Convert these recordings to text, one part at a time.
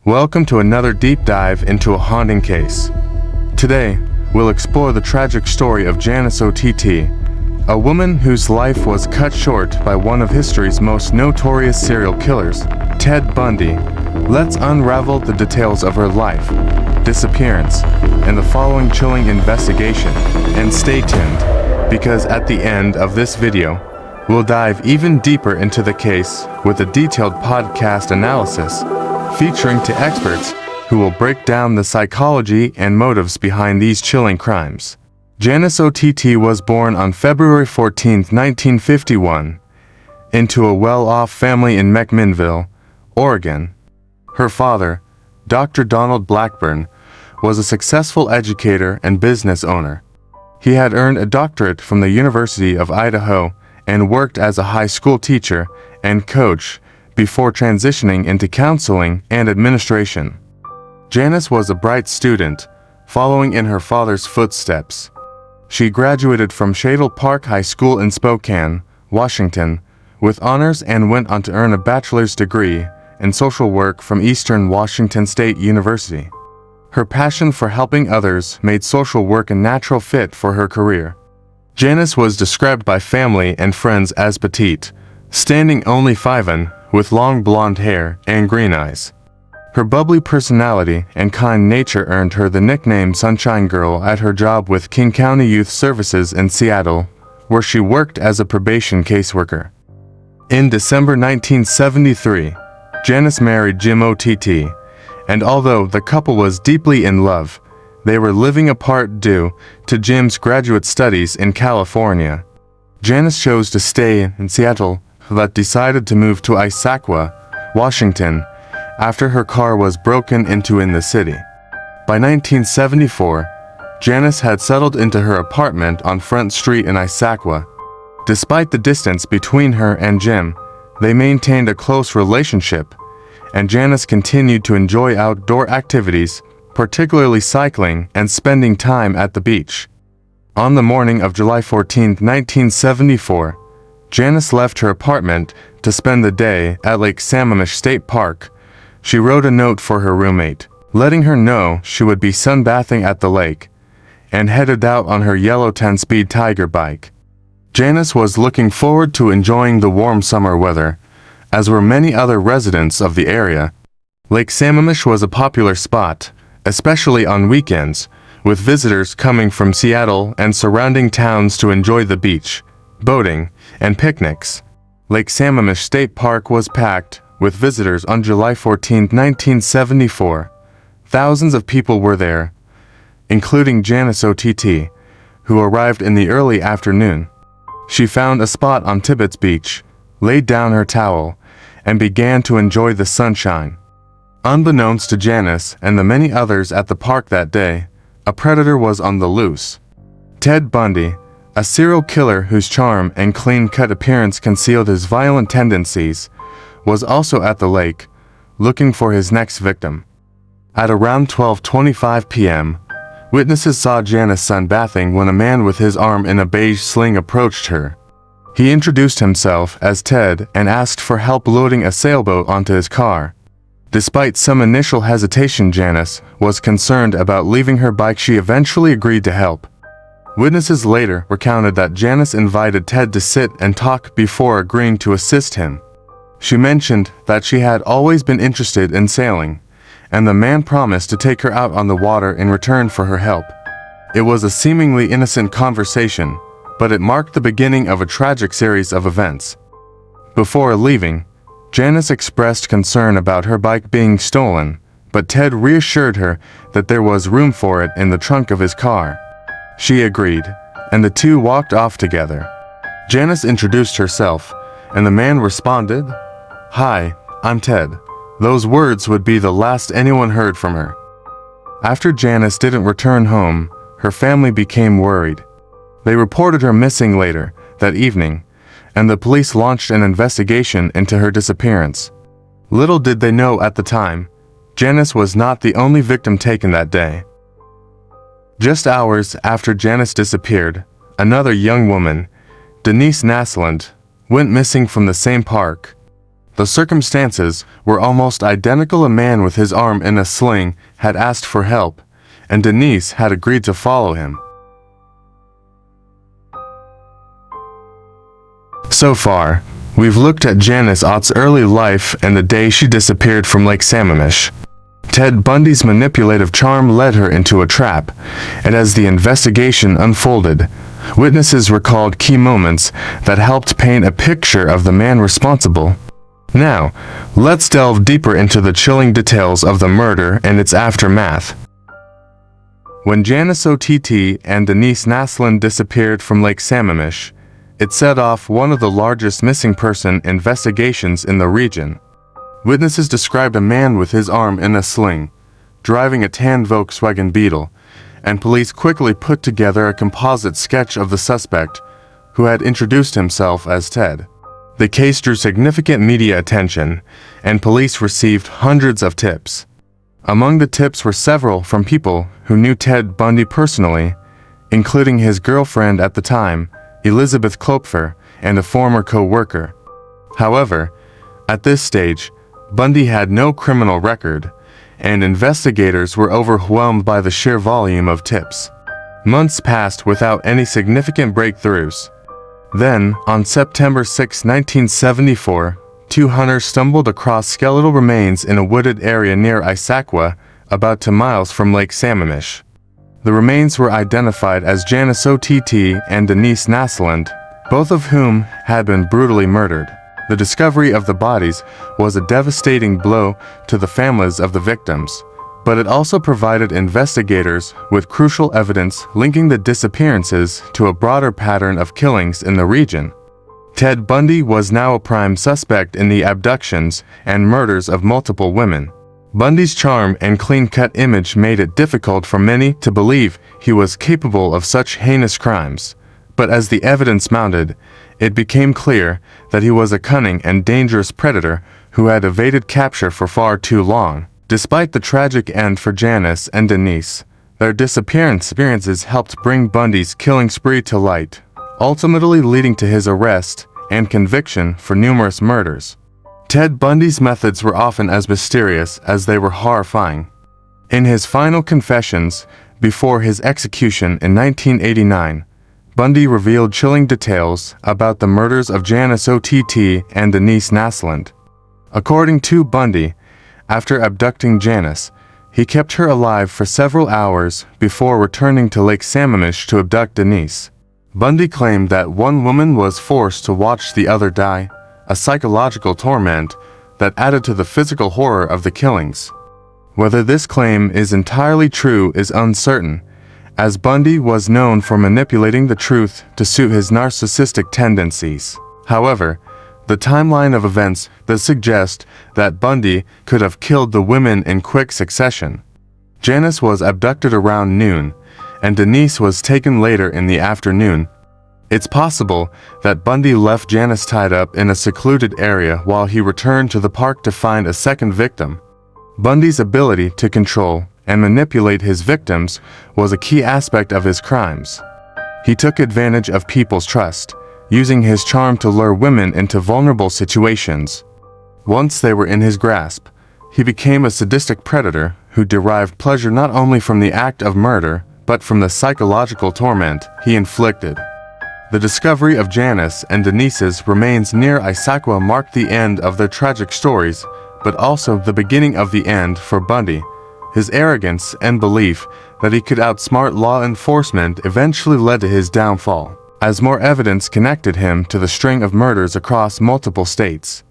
Welcome to another deep dive into a haunting case. Today, we'll explore the tragic story of Janice Ott, a woman whose life was cut short by one of history's most notorious serial killers, Ted Bundy. Let's unravel the details of her life, disappearance, and the following chilling investigation. And stay tuned, because at the end of this video, we'll dive even deeper into the case with a detailed podcast analysis featuring two experts who will break down the psychology and motives behind these chilling crimes. Janice Ott was born on February 14, 1951, into a well-off family in McMinnville, Oregon. Her father, Dr. Donald Blackburn, was a successful educator and business owner. He had earned a doctorate from the University of Idaho and worked as a high school teacher and coach before transitioning into counseling and administration. Janice was a bright student, following in her father's footsteps. She graduated from Shadle Park High School in Spokane, Washington, with honors and went on to earn a bachelor's degree in social work from Eastern Washington State University. Her passion for helping others made social work a natural fit for her career. Janice was described by family and friends as petite, standing only 5'1", with long blonde hair and green eyes. Her bubbly personality and kind nature earned her the nickname Sunshine Girl at her job with King County Youth Services in Seattle, where she worked as a probation caseworker. In December 1973, Janice married Jim Ott, and although the couple was deeply in love, they were living apart due to Jim's graduate studies in California. Janice chose to stay in Seattle but decided to move to Issaquah, Washington, after her car was broken into in the city. By 1974, Janice had settled into her apartment on Front Street in Issaquah. Despite the distance between her and Jim, they maintained a close relationship, and Janice continued to enjoy outdoor activities, particularly cycling and spending time at the beach. On the morning of July 14, 1974, Janice left her apartment to spend the day at Lake Sammamish State Park. She wrote a note for her roommate, letting her know she would be sunbathing at the lake, and headed out on her yellow 10-speed Tiger bike. Janice was looking forward to enjoying the warm summer weather, as were many other residents of the area. Lake Sammamish was a popular spot, especially on weekends, with visitors coming from Seattle and surrounding towns to enjoy the beach, boating, and picnics. Lake Sammamish State Park was packed with visitors on July 14, 1974. Thousands of people were there, including Janice Ott, who arrived in the early afternoon. She found a spot on Tibbetts Beach, laid down her towel, and began to enjoy the sunshine. Unbeknownst to Janice and the many others at the park that day, a predator was on the loose. Ted Bundy, a serial killer whose charm and clean-cut appearance concealed his violent tendencies, was also at the lake, looking for his next victim. At around 12:25 p.m., witnesses saw Janice sunbathing when a man with his arm in a beige sling approached her. He introduced himself as Ted and asked for help loading a sailboat onto his car. Despite some initial hesitation, Janice was concerned about leaving her bike. She eventually agreed to help. Witnesses later recounted that Janice invited Ted to sit and talk before agreeing to assist him. She mentioned that she had always been interested in sailing, and the man promised to take her out on the water in return for her help. It was a seemingly innocent conversation, but it marked the beginning of a tragic series of events. Before leaving, Janice expressed concern about her bike being stolen, but Ted reassured her that there was room for it in the trunk of his car. She agreed, and the two walked off together. Janice introduced herself, and the man responded, "Hi, I'm Ted." Those words would be the last anyone heard from her. After Janice didn't return home, her family became worried. They reported her missing later that evening, and the police launched an investigation into her disappearance. Little did they know at the time, Janice was not the only victim taken that day. Just hours after Janice disappeared, another young woman, Janice Naslund, went missing from the same park. The circumstances were almost identical. A man with his arm in a sling had asked for help, and Denise had agreed to follow him. So far, we've looked at Janice Ott's early life and the day she disappeared from Lake Sammamish. Ted Bundy's manipulative charm led her into a trap, and as the investigation unfolded, witnesses recalled key moments that helped paint a picture of the man responsible. Now, let's delve deeper into the chilling details of the murder and its aftermath. When Janice Ott and Janice Naslund disappeared from Lake Sammamish, it set off one of the largest missing person investigations in the region. Witnesses described a man with his arm in a sling, driving a tan Volkswagen Beetle, and police quickly put together a composite sketch of the suspect, who had introduced himself as Ted. The case drew significant media attention, and police received hundreds of tips. Among the tips were several from people who knew Ted Bundy personally, including his girlfriend at the time, Elizabeth Klopfer, and a former co-worker. However, at this stage, Bundy had no criminal record, and investigators were overwhelmed by the sheer volume of tips. Months passed without any significant breakthroughs. Then, on September 6, 1974, two hunters stumbled across skeletal remains in a wooded area near Issaquah, about 2 miles from Lake Sammamish. The remains were identified as Janice Ott and Janice Naslund, both of whom had been brutally murdered. The discovery of the bodies was a devastating blow to the families of the victims, but it also provided investigators with crucial evidence linking the disappearances to a broader pattern of killings in the region. Ted Bundy was now a prime suspect in the abductions and murders of multiple women. Bundy's charm and clean-cut image made it difficult for many to believe he was capable of such heinous crimes. But as the evidence mounted, it became clear that he was a cunning and dangerous predator who had evaded capture for far too long. Despite the tragic end for Janice and Denise, their disappearances helped bring Bundy's killing spree to light, ultimately leading to his arrest and conviction for numerous murders. Ted Bundy's methods were often as mysterious as they were horrifying. In his final confessions, before his execution in 1989, Bundy revealed chilling details about the murders of Janice Ott and Janice Naslund. According to Bundy, after abducting Janice, he kept her alive for several hours before returning to Lake Sammamish to abduct Denise. Bundy claimed that one woman was forced to watch the other die, a psychological torment that added to the physical horror of the killings. Whether this claim is entirely true is uncertain, as Bundy was known for manipulating the truth to suit his narcissistic tendencies. However, the timeline of events does suggest that Bundy could have killed the women in quick succession. Janice was abducted around noon, and Denise was taken later in the afternoon. It's possible that Bundy left Janice tied up in a secluded area while he returned to the park to find a second victim. Bundy's ability to control and manipulate his victims was a key aspect of his crimes. He took advantage of people's trust, using his charm to lure women into vulnerable situations. Once they were in his grasp, he became a sadistic predator who derived pleasure not only from the act of murder, but from the psychological torment he inflicted. The discovery of Janice and Denise's remains near Issaquah marked the end of their tragic stories, but also the beginning of the end for Bundy. His arrogance and belief that he could outsmart law enforcement eventually led to his downfall, as more evidence connected him to the string of murders across multiple states.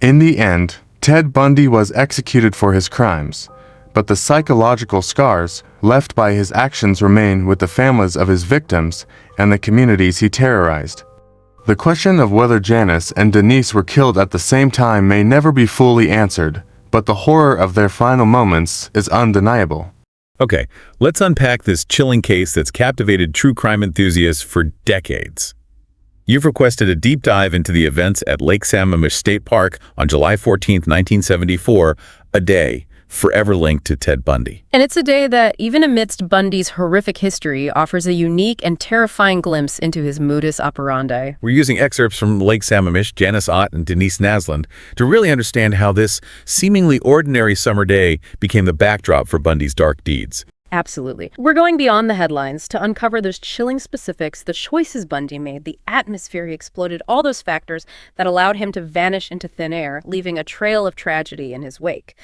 In the end, Ted Bundy was executed for his crimes, but the psychological scars left by his actions remain with the families of his victims and the communities he terrorized. The question of whether Janice and Denise were killed at the same time may never be fully answered, but the horror of their final moments is undeniable. Okay, let's unpack this chilling case that's captivated true crime enthusiasts for decades. You've requested a deep dive into the events at Lake Sammamish State Park on July 14, 1974, a day forever linked to Ted Bundy. And it's a day that, even amidst Bundy's horrific history, offers a unique and terrifying glimpse into his modus operandi. We're using excerpts from Lake Sammamish, Janice Ott, and Janice Naslund to really understand how this seemingly ordinary summer day became the backdrop for Bundy's dark deeds. Absolutely. We're going beyond the headlines to uncover those chilling specifics, the choices Bundy made, the atmosphere he exploded, all those factors that allowed him to vanish into thin air, leaving a trail of tragedy in his wake.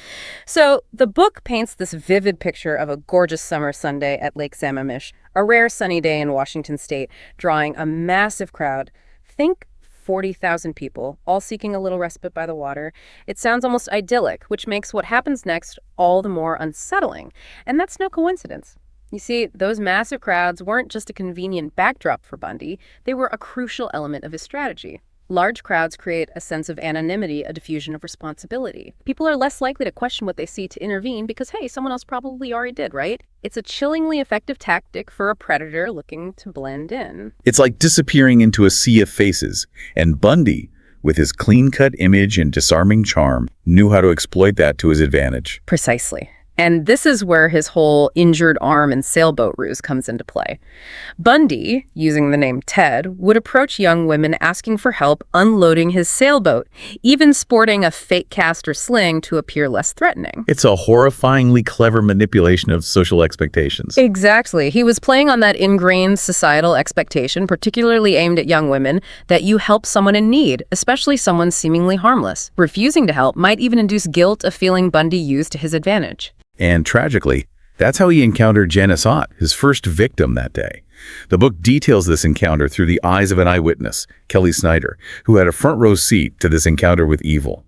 So the book paints this vivid picture of a gorgeous summer Sunday at Lake Sammamish, a rare sunny day in Washington state, drawing a massive crowd. Think 40,000 people, all seeking a little respite by the water. It sounds almost idyllic, which makes what happens next all the more unsettling. And that's no coincidence. You see, those massive crowds weren't just a convenient backdrop for Bundy, they were a crucial element of his strategy. Large crowds create a sense of anonymity, a diffusion of responsibility. People are less likely to question what they see to intervene because, hey, someone else probably already did, right? It's a chillingly effective tactic for a predator looking to blend in. It's like disappearing into a sea of faces, and Bundy, with his clean-cut image and disarming charm, knew how to exploit that to his advantage. Precisely. And this is where his whole injured arm and sailboat ruse comes into play. Bundy, using the name Ted, would approach young women asking for help unloading his sailboat, even sporting a fake cast or sling to appear less threatening. It's a horrifyingly clever manipulation of social expectations. Exactly. He was playing on that ingrained societal expectation, particularly aimed at young women, that you help someone in need, especially someone seemingly harmless. Refusing to help might even induce guilt, a feeling Bundy used to his advantage. And tragically, that's how he encountered Janice Ott, his first victim that day. The book details this encounter through the eyes of an eyewitness, Kelly Snyder, who had a front-row seat to this encounter with evil.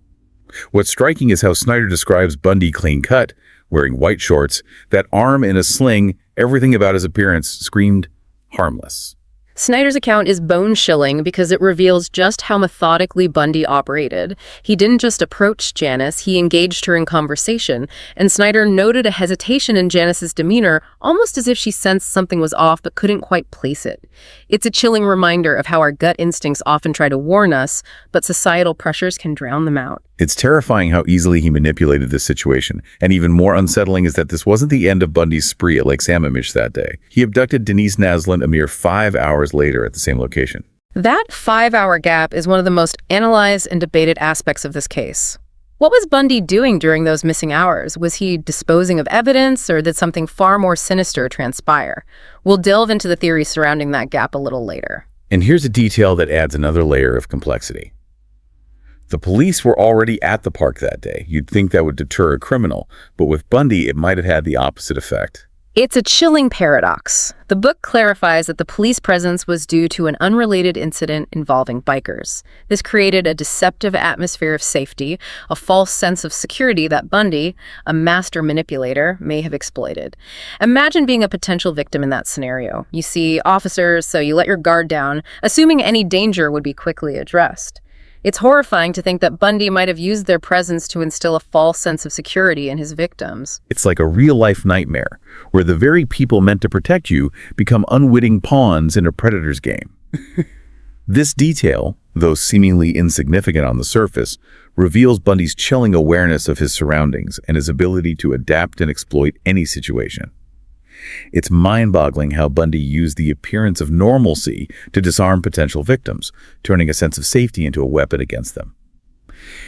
What's striking is how Snyder describes Bundy clean-cut, wearing white shorts, that arm in a sling. Everything about his appearance screamed harmless. Snyder's account is bone-chilling because it reveals just how methodically Bundy operated. He didn't just approach Janice, he engaged her in conversation, and Snyder noted a hesitation in Janice's demeanor, almost as if she sensed something was off but couldn't quite place it. It's a chilling reminder of how our gut instincts often try to warn us, but societal pressures can drown them out. It's terrifying how easily he manipulated this situation, and even more unsettling is that this wasn't the end of Bundy's spree at Lake Sammamish that day. He abducted Janice Naslund a mere 5 hours later at the same location. That 5-hour gap is one of the most analyzed and debated aspects of this case. What was Bundy doing during those missing hours? Was he disposing of evidence, or did something far more sinister transpire? We'll delve into the theories surrounding that gap a little later. And here's a detail that adds another layer of complexity. The police were already at the park that day. You'd think that would deter a criminal, but with Bundy, it might have had the opposite effect. It's a chilling paradox. The book clarifies that the police presence was due to an unrelated incident involving bikers. This created a deceptive atmosphere of safety, a false sense of security that Bundy, a master manipulator, may have exploited. Imagine being a potential victim in that scenario. You see officers, so you let your guard down, assuming any danger would be quickly addressed. It's horrifying to think that Bundy might have used their presence to instill a false sense of security in his victims. It's like a real-life nightmare, where the very people meant to protect you become unwitting pawns in a predator's game. This detail, though seemingly insignificant on the surface, reveals Bundy's chilling awareness of his surroundings and his ability to adapt and exploit any situation. It's mind-boggling how Bundy used the appearance of normalcy to disarm potential victims, turning a sense of safety into a weapon against them.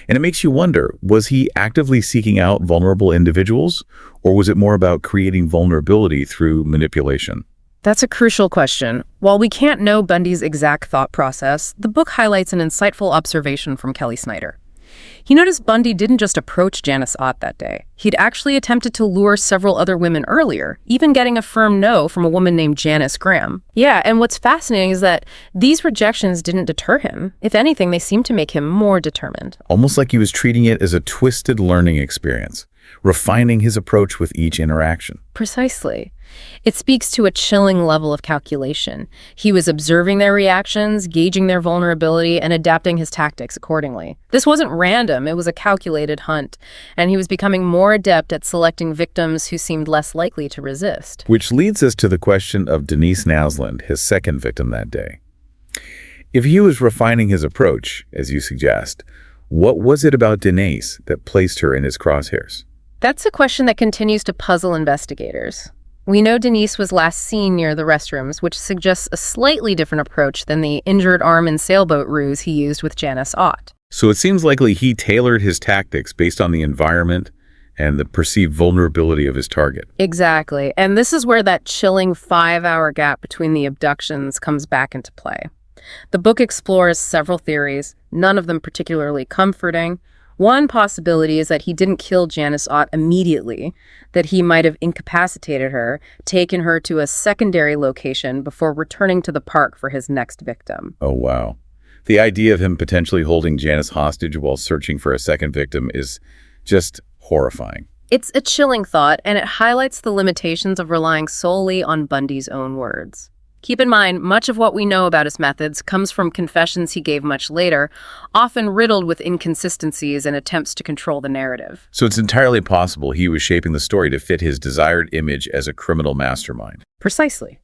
And it makes you wonder, was he actively seeking out vulnerable individuals, or was it more about creating vulnerability through manipulation? That's a crucial question. While we can't know Bundy's exact thought process, the book highlights an insightful observation from Kelly Snyder. He noticed Bundy didn't just approach Janice Ott that day. He'd actually attempted to lure several other women earlier, even getting a firm no from a woman named Janice Graham. Yeah, and what's fascinating is that these rejections didn't deter him. If anything, they seemed to make him more determined. Almost like he was treating it as a twisted learning experience, refining his approach with each interaction. Precisely. It speaks to a chilling level of calculation. He was observing their reactions, gauging their vulnerability, and adapting his tactics accordingly. This wasn't random, it was a calculated hunt, and he was becoming more adept at selecting victims who seemed less likely to resist. Which leads us to the question of Janice Naslund, his second victim that day. If he was refining his approach, as you suggest, what was it about Janice that placed her in his crosshairs? That's a question that continues to puzzle investigators. We know Denise was last seen near the restrooms, which suggests a slightly different approach than the injured arm and sailboat ruse he used with Janice Ott. So it seems likely he tailored his tactics based on the environment and the perceived vulnerability of his target. Exactly. And this is where that chilling 5-hour gap between the abductions comes back into play. The book explores several theories, none of them particularly comforting. One possibility is that he didn't kill Janice Ott immediately, that he might have incapacitated her, taken her to a secondary location before returning to the park for his next victim. Oh, wow. The idea of him potentially holding Janice hostage while searching for a second victim is just horrifying. It's a chilling thought, and it highlights the limitations of relying solely on Bundy's own words. Keep in mind, much of what we know about his methods comes from confessions he gave much later, often riddled with inconsistencies and attempts to control the narrative. So it's entirely possible he was shaping the story to fit his desired image as a criminal mastermind. Precisely.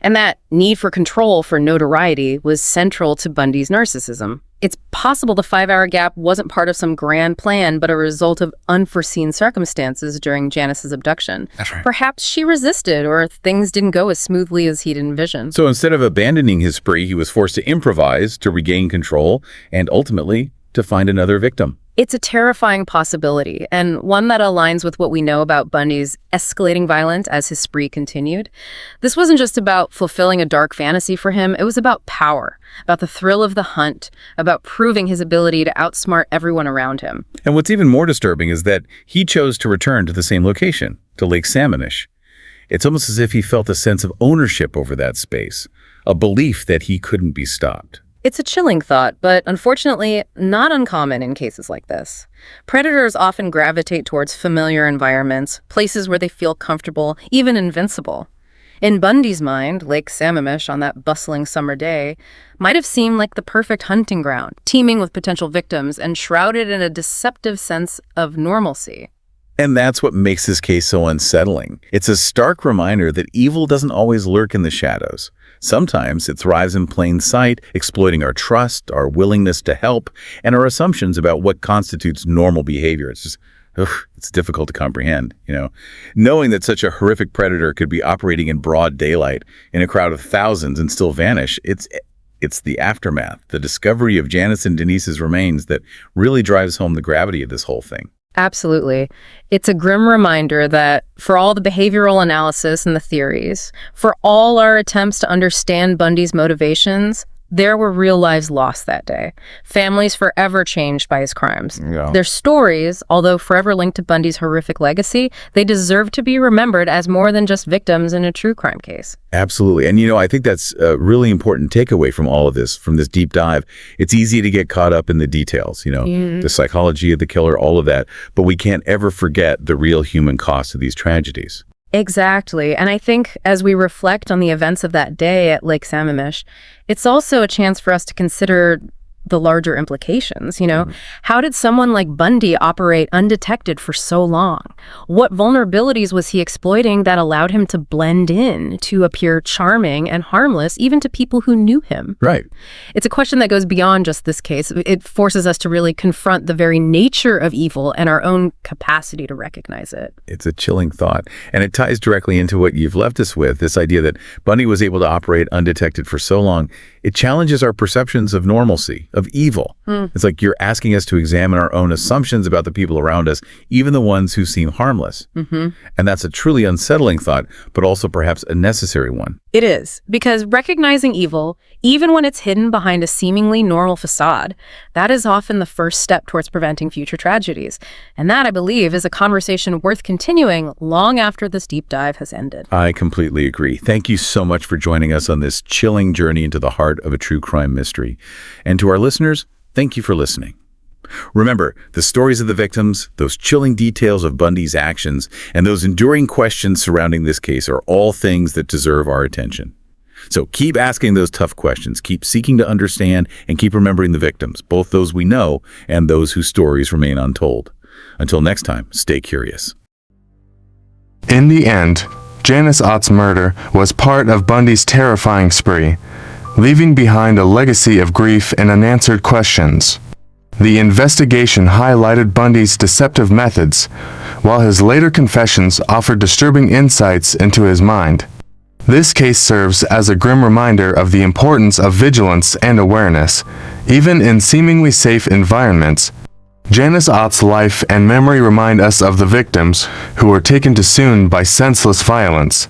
And that need for control, for notoriety, was central to Bundy's narcissism. It's possible the 5-hour gap wasn't part of some grand plan, but a result of unforeseen circumstances during Janice's abduction. That's right. Perhaps she resisted, or things didn't go as smoothly as he'd envisioned. So instead of abandoning his spree, he was forced to improvise, to regain control, and ultimately to find another victim. It's a terrifying possibility, and one that aligns with what we know about Bundy's escalating violence as his spree continued. This wasn't just about fulfilling a dark fantasy for him, it was about power, about the thrill of the hunt, about proving his ability to outsmart everyone around him. And what's even more disturbing is that he chose to return to the same location, to Lake Sammamish. It's almost as if he felt a sense of ownership over that space, a belief that he couldn't be stopped. It's a chilling thought, but unfortunately not uncommon in cases like this. Predators often gravitate towards familiar environments, places where they feel comfortable, even invincible. In Bundy's mind, Lake Sammamish on that bustling summer day might have seemed like the perfect hunting ground, teeming with potential victims and shrouded in a deceptive sense of normalcy. And that's what makes this case so unsettling. It's a stark reminder that evil doesn't always lurk in the shadows. Sometimes it thrives in plain sight, exploiting our trust, our willingness to help, and our assumptions about what constitutes normal behavior. It's just, it's difficult to comprehend, Knowing that such a horrific predator could be operating in broad daylight in a crowd of thousands and still vanish, it's the aftermath, the discovery of Janice and Denise's remains that really drives home the gravity of this whole thing. Absolutely. It's a grim reminder that for all the behavioral analysis and the theories, for all our attempts to understand Bundy's motivations, there were real lives lost that day. Families forever changed by his crimes. Yeah. Their stories, although forever linked to Bundy's horrific legacy, they deserve to be remembered as more than just victims in a true crime case. Absolutely. And, I think that's a really important takeaway from all of this, from this deep dive. It's easy to get caught up in the details, the psychology of the killer, all of that. But we can't ever forget the real human cost of these tragedies. Exactly. And I think as we reflect on the events of that day at Lake Sammamish, it's also a chance for us to consider the larger implications, How did someone like Bundy operate undetected for so long? What vulnerabilities was he exploiting that allowed him to blend in, to appear charming and harmless, even to people who knew him? Right. It's a question that goes beyond just this case. It forces us to really confront the very nature of evil and our own capacity to recognize it. It's a chilling thought. And it ties directly into what you've left us with, this idea that Bundy was able to operate undetected for so long. It challenges our perceptions of normalcy, of evil. It's like you're asking us to examine our own assumptions about the people around us, even the ones who seem harmless. And that's a truly unsettling thought, but also perhaps a necessary one. It is, because recognizing evil, even when it's hidden behind a seemingly normal facade, that is often the first step towards preventing future tragedies. And that, I believe, is a conversation worth continuing long after this deep dive has ended. I completely agree. Thank you so much for joining us on this chilling journey into the heart of a true crime mystery. And to our listeners, thank you for listening. Remember, the stories of the victims, those chilling details of Bundy's actions, and those enduring questions surrounding this case are all things that deserve our attention. So keep asking those tough questions, keep seeking to understand, and keep remembering the victims, both those we know and those whose stories remain untold. Until next time, stay curious. In the end, Janice Ott's murder was part of Bundy's terrifying spree, leaving behind a legacy of grief and unanswered questions. The investigation highlighted Bundy's deceptive methods, while his later confessions offered disturbing insights into his mind. This case serves as a grim reminder of the importance of vigilance and awareness, even in seemingly safe environments. Janice Ott's life and memory remind us of the victims who were taken too soon by senseless violence.